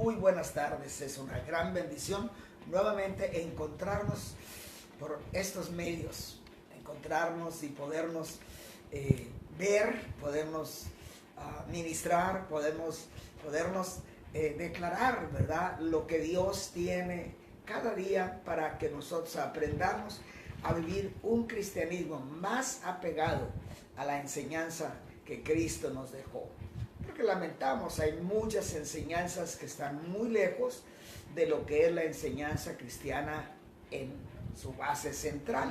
Muy buenas tardes, es una gran bendición nuevamente encontrarnos por estos medios, encontrarnos y podernos ver, podernos ministrar, podernos declarar, ¿verdad?, lo que Dios tiene cada día para que nosotros aprendamos a vivir un cristianismo más apegado a la enseñanza que Cristo nos dejó. Porque lamentamos, hay muchas enseñanzas que están muy lejos de lo que es la enseñanza cristiana en su base central.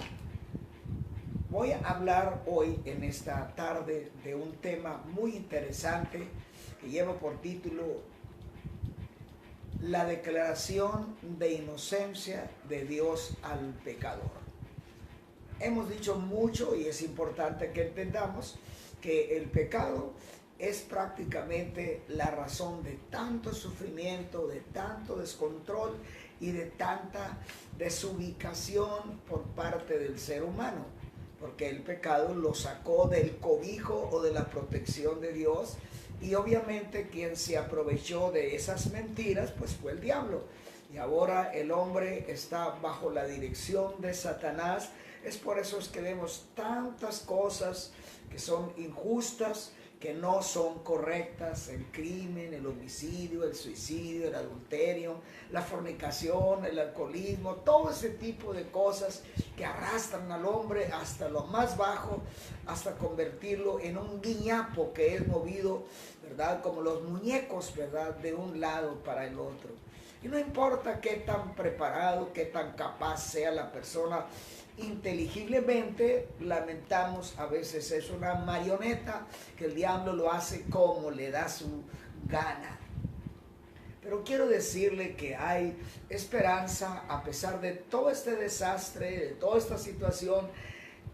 Voy a hablar hoy en esta tarde de un tema muy interesante que lleva por título la declaración de inocencia de Dios al pecador. Hemos dicho mucho y es importante que entendamos que el pecado es prácticamente la razón de tanto sufrimiento, de tanto descontrol y de tanta desubicación por parte del ser humano, porque el pecado lo sacó del cobijo o de la protección de Dios, y obviamente quien se aprovechó de esas mentiras pues fue el diablo, y ahora el hombre está bajo la dirección de Satanás. Es por eso que vemos tantas cosas que son injustas, que no son correctas: el crimen, el homicidio, el suicidio, el adulterio, la fornicación, el alcoholismo, todo ese tipo de cosas que arrastran al hombre hasta lo más bajo, hasta convertirlo en un guiñapo que es movido, ¿verdad?, como los muñecos, ¿verdad?, de un lado para el otro. Y no importa qué tan preparado, qué tan capaz sea la persona, inteligiblemente, lamentamos, a veces es una marioneta que el diablo lo hace como le da su gana. Pero quiero decirle que hay esperanza a pesar de todo este desastre, de toda esta situación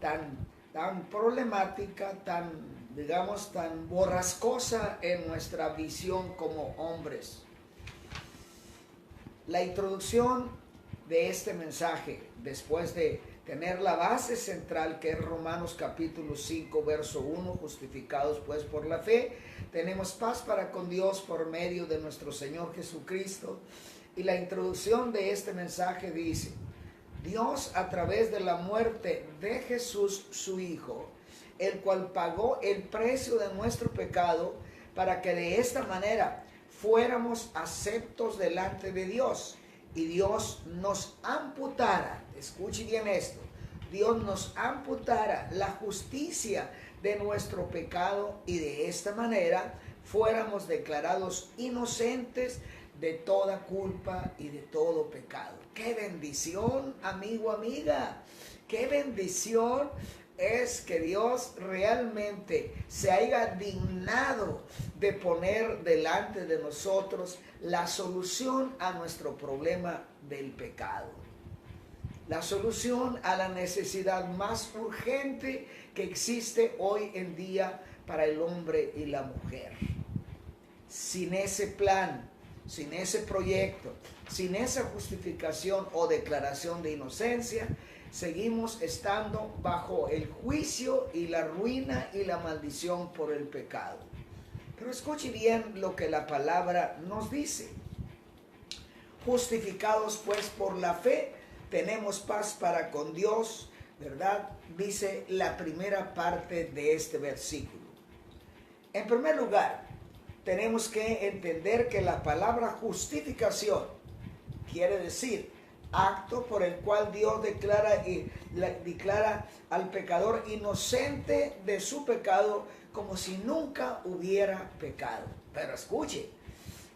tan problemática, tan borrascosa en nuestra visión como hombres. La introducción de este mensaje, después de tener la base central, que es Romanos capítulo 5, verso 1, justificados pues por la fe, tenemos paz para con Dios por medio de nuestro Señor Jesucristo. Y la introducción de este mensaje dice: Dios, a través de la muerte de Jesús, su Hijo, el cual pagó el precio de nuestro pecado, para que de esta manera fuéramos aceptos delante de Dios, y Dios nos amputara, escuche bien esto, Dios nos amputara la justicia de nuestro pecado, y de esta manera fuéramos declarados inocentes de toda culpa y de todo pecado. ¡Qué bendición, amigo, amiga! ¡Qué bendición es que Dios realmente se haya dignado de poner delante de nosotros la solución a nuestro problema del pecado! La solución a la necesidad más urgente que existe hoy en día para el hombre y la mujer. Sin ese plan, sin ese proyecto, sin esa justificación o declaración de inocencia, seguimos estando bajo el juicio y la ruina y la maldición por el pecado. Pero escuche bien lo que la palabra nos dice. Justificados pues por la fe, tenemos paz para con Dios, ¿verdad?, dice la primera parte de este versículo. En primer lugar, tenemos que entender que la palabra justificación quiere decir acto por el cual Dios declara al pecador inocente de su pecado, como si nunca hubiera pecado. Pero escuche,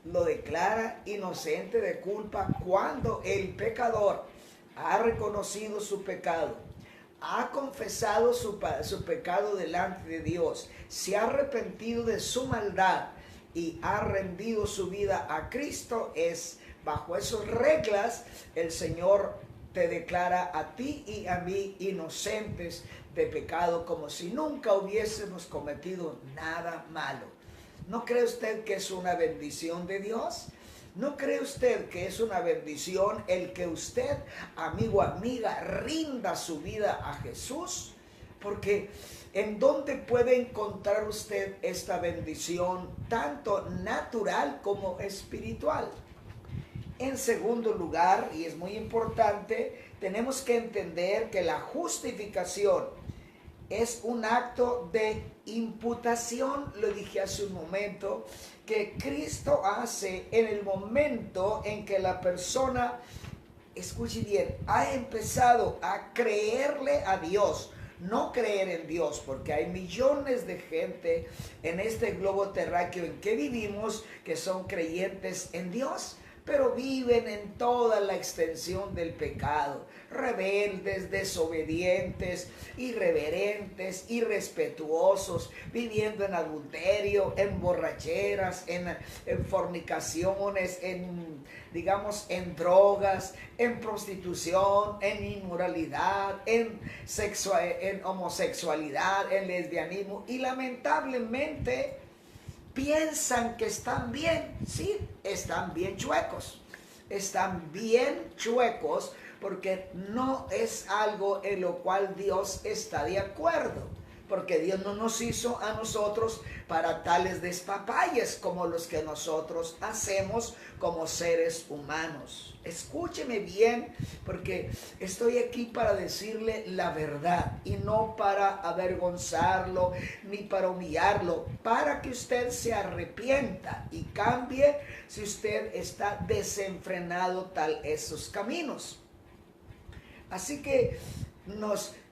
lo declara inocente de culpa cuando el pecador ha reconocido su pecado, ha confesado su pecado delante de Dios, se ha arrepentido de su maldad y ha rendido su vida a Cristo. Es bajo esas reglas el Señor te declara a ti y a mí inocentes de pecado, como si nunca hubiésemos cometido nada malo. ¿No cree usted que es una bendición de Dios? ¿No cree usted que es una bendición el que usted, amigo, amiga, rinda su vida a Jesús? Porque ¿en dónde puede encontrar usted esta bendición, tanto natural como espiritual? En segundo lugar, y es muy importante, tenemos que entender que la justificación es un acto de imputación, lo dije hace un momento, que Cristo hace en el momento en que la persona, escuche bien, ha empezado a creerle a Dios. No creer en Dios, porque hay millones de gente en este globo terráqueo en que vivimos que son creyentes en Dios, pero viven en toda la extensión del pecado, rebeldes, desobedientes, irreverentes, irrespetuosos, viviendo en adulterio, en borracheras, en fornicaciones, digamos, en drogas, en prostitución, en inmoralidad, en homosexualidad, en lesbianismo, y lamentablemente piensan que están bien. Sí, están bien chuecos. Están bien chuecos porque no es algo en lo cual Dios está de acuerdo. Porque Dios no nos hizo a nosotros para tales despapalles como los que nosotros hacemos como seres humanos. Escúcheme bien, porque estoy aquí para decirle la verdad y no para avergonzarlo ni para humillarlo, para que usted se arrepienta y cambie si usted está desenfrenado tal esos caminos. Así que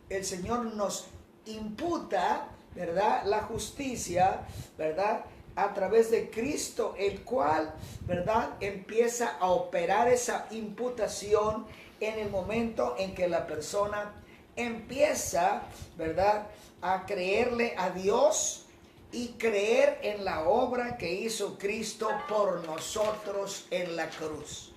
el Señor nos imputa, ¿verdad?, la justicia, ¿verdad?, a través de Cristo, el cual, ¿verdad?, empieza a operar esa imputación en el momento en que la persona empieza, ¿verdad?, a creerle a Dios y creer en la obra que hizo Cristo por nosotros en la cruz.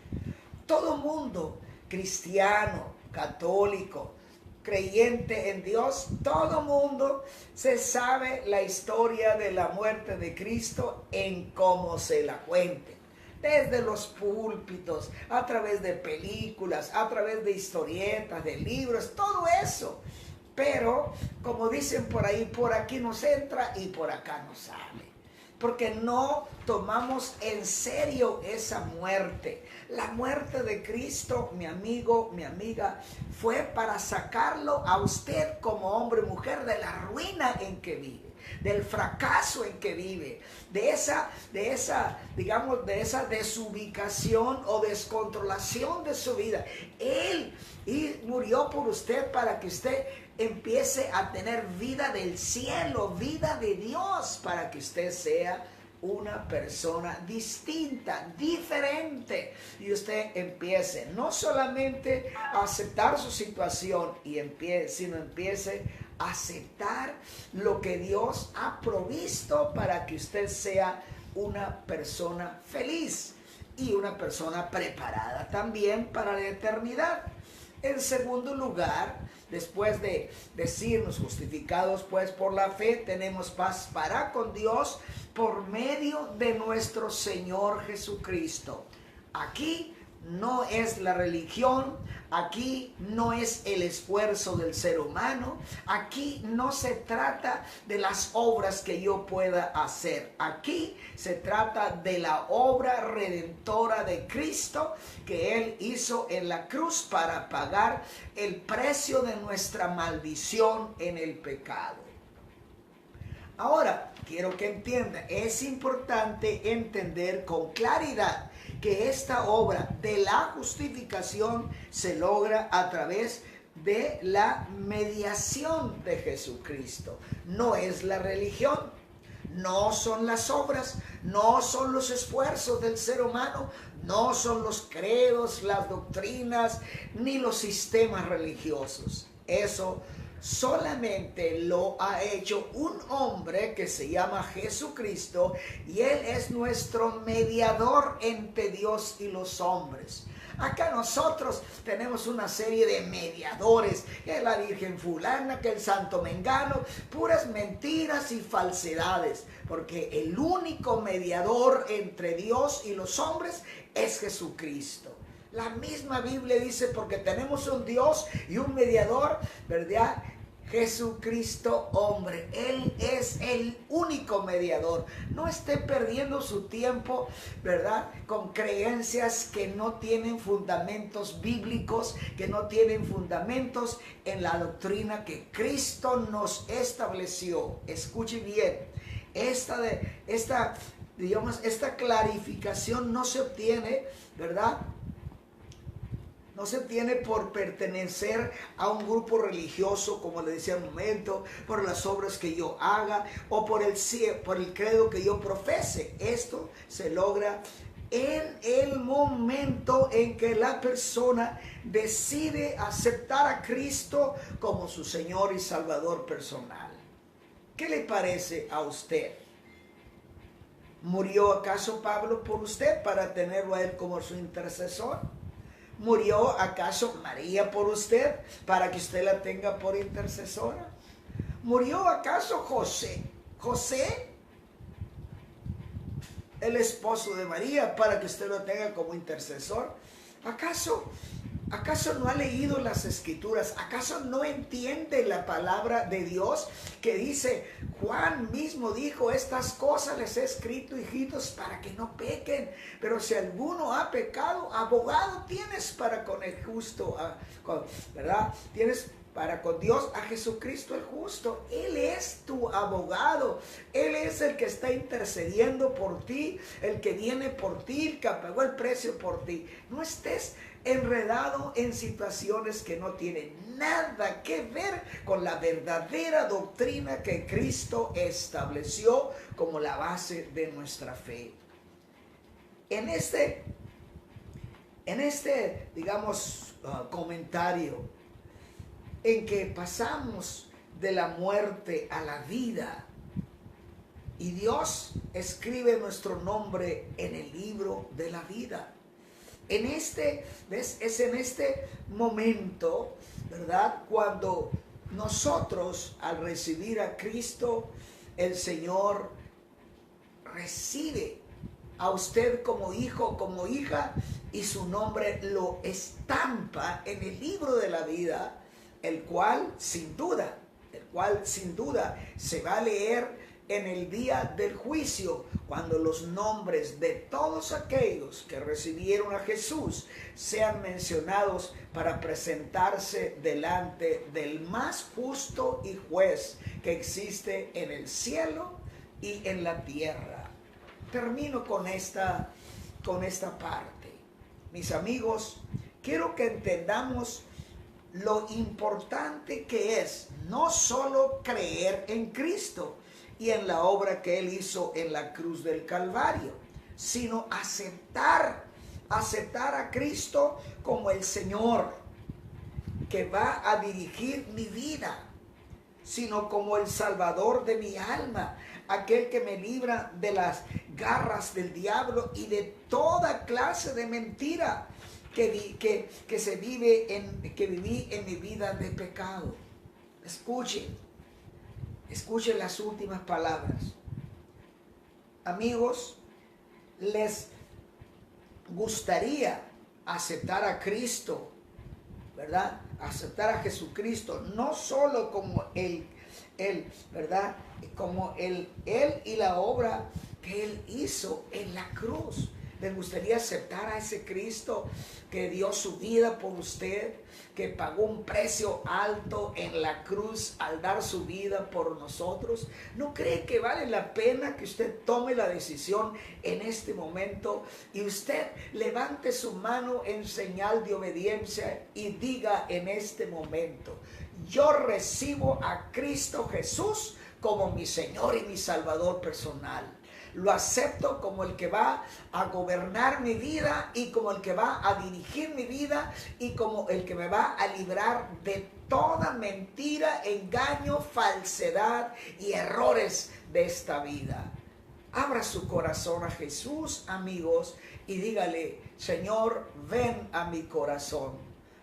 Todo mundo, cristiano, católico, creyente en Dios, todo mundo se sabe la historia de la muerte de Cristo en cómo se la cuente. Desde los púlpitos, a través de películas, a través de historietas, de libros, todo eso. Pero, como dicen por ahí, por aquí nos entra y por acá nos sale. Porque no tomamos en serio esa muerte. La muerte de Cristo, mi amigo, mi amiga, fue para sacarlo a usted como hombre o mujer de la ruina en que vive, del fracaso en que vive, de esa desubicación o descontrolación de su vida. Él murió por usted para que usted empiece a tener vida del cielo, vida de Dios, para que usted sea una persona distinta, diferente, y usted empiece no solamente a aceptar su situación sino empiece a aceptar lo que Dios ha provisto para que usted sea una persona feliz y una persona preparada también para la eternidad. En segundo lugar, después de decirnos justificados pues por la fe, tenemos paz para con Dios por medio de nuestro Señor Jesucristo. Aquí no es la religión, aquí no es el esfuerzo del ser humano, aquí no se trata de las obras que yo pueda hacer, aquí se trata de la obra redentora de Cristo que Él hizo en la cruz para pagar el precio de nuestra maldición en el pecado. Ahora, quiero que entienda, es importante entender con claridad que esta obra de la justificación se logra a través de la mediación de Jesucristo. No es la religión, no son las obras, no son los esfuerzos del ser humano, no son los credos, las doctrinas, ni los sistemas religiosos. Eso solamente lo ha hecho un hombre que se llama Jesucristo, y Él es nuestro mediador entre Dios y los hombres. Acá nosotros tenemos una serie de mediadores, que la Virgen fulana, que el santo mengano, puras mentiras y falsedades, porque el único mediador entre Dios y los hombres es Jesucristo. La misma Biblia dice, porque tenemos un Dios y un mediador, ¿verdad?, Jesucristo hombre. Él es el único mediador. No esté perdiendo su tiempo, ¿verdad?, con creencias que no tienen fundamentos bíblicos, que no tienen fundamentos en la doctrina que Cristo nos estableció. Escuche bien, esta clarificación no se obtiene, ¿verdad?, no se obtiene por pertenecer a un grupo religioso, como le decía un momento, por las obras que yo haga o por el credo que yo profese. Esto se logra en el momento en que la persona decide aceptar a Cristo como su Señor y Salvador personal. ¿Qué le parece a usted? ¿Murió acaso Pablo por usted para tenerlo a él como su intercesor? ¿Murió acaso María por usted para que usted la tenga por intercesora? ¿Murió acaso José, el esposo de María, para que usted lo tenga como intercesor? ¿Acaso no ha leído las Escrituras? ¿Acaso no entiende la palabra de Dios que dice, Juan mismo dijo, estas cosas les he escrito, hijitos, para que no pequen? Pero si alguno ha pecado, abogado tienes para con el justo, ¿verdad? Tienes para con Dios a Jesucristo el justo. Él es tu abogado. Él es el que está intercediendo por ti, el que viene por ti, el que pagó el precio por ti. No estés enredado en situaciones que no tienen nada que ver con la verdadera doctrina que Cristo estableció como la base de nuestra fe. En este digamos, comentario en que pasamos de la muerte a la vida y Dios escribe nuestro nombre en el libro de la vida. Es en este momento, ¿verdad?, cuando nosotros, al recibir a Cristo, el Señor recibe a usted como hijo, como hija, y su nombre lo estampa en el libro de la vida, el cual sin duda se va a leer en el día del juicio, cuando los nombres de todos aquellos que recibieron a Jesús sean mencionados para presentarse delante del más justo y juez que existe en el cielo y en la tierra. Termino con esta parte. Mis amigos, quiero que entendamos lo importante que es no solo creer en Cristo y en la obra que Él hizo en la cruz del Calvario, sino aceptar a Cristo como el Señor que va a dirigir mi vida, sino como el Salvador de mi alma, aquel que me libra de las garras del diablo y de toda clase de mentira que viví en mi vida de pecado. Escuchen las últimas palabras. Amigos, les gustaría aceptar a Cristo, ¿verdad? Aceptar a Jesucristo, no solo como Él, ¿verdad? Como Él y la obra que Él hizo en la cruz. ¿Les gustaría aceptar a ese Cristo que dio su vida por usted, que pagó un precio alto en la cruz al dar su vida por nosotros? ¿No cree que vale la pena que usted tome la decisión en este momento y usted levante su mano en señal de obediencia y diga en este momento: yo recibo a Cristo Jesús como mi Señor y mi Salvador personal? Lo acepto como el que va a gobernar mi vida y como el que va a dirigir mi vida y como el que me va a librar de toda mentira, engaño, falsedad y errores de esta vida. Abra su corazón a Jesús, amigos, y dígale: Señor, ven a mi corazón.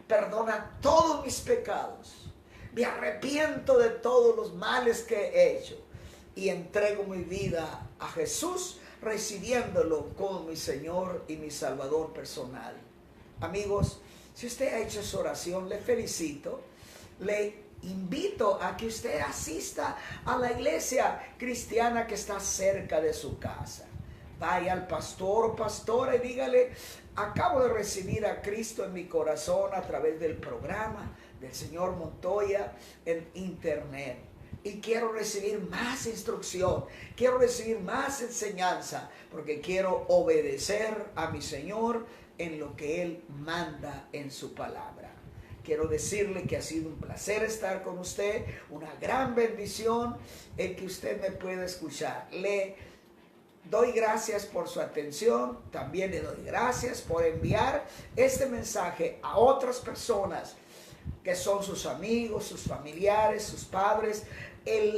Perdona todos mis pecados. Me arrepiento de todos los males que he hecho y entrego mi vida a Jesús, recibiéndolo como mi Señor y mi Salvador personal. Amigos, si usted ha hecho esa oración, le felicito, le invito a que usted asista a la iglesia cristiana que está cerca de su casa. Vaya al pastor o pastora y dígale: acabo de recibir a Cristo en mi corazón a través del programa del señor Montoya en internet. Y quiero recibir más instrucción, quiero recibir más enseñanza, porque quiero obedecer a mi Señor en lo que Él manda en su palabra. Quiero decirle que ha sido un placer estar con usted, una gran bendición el que usted me pueda escuchar. Le doy gracias por su atención, también le doy gracias por enviar este mensaje a otras personas que son sus amigos, sus familiares, sus padres,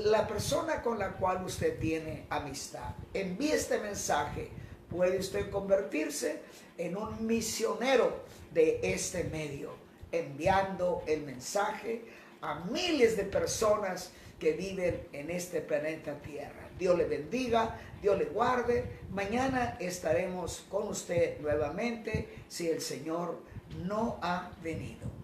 la persona con la cual usted tiene amistad. Envíe este mensaje. Puede usted convertirse en un misionero de este medio, enviando el mensaje a miles de personas que viven en este planeta Tierra. Dios le bendiga, Dios le guarde. Mañana estaremos con usted nuevamente si el Señor no ha venido.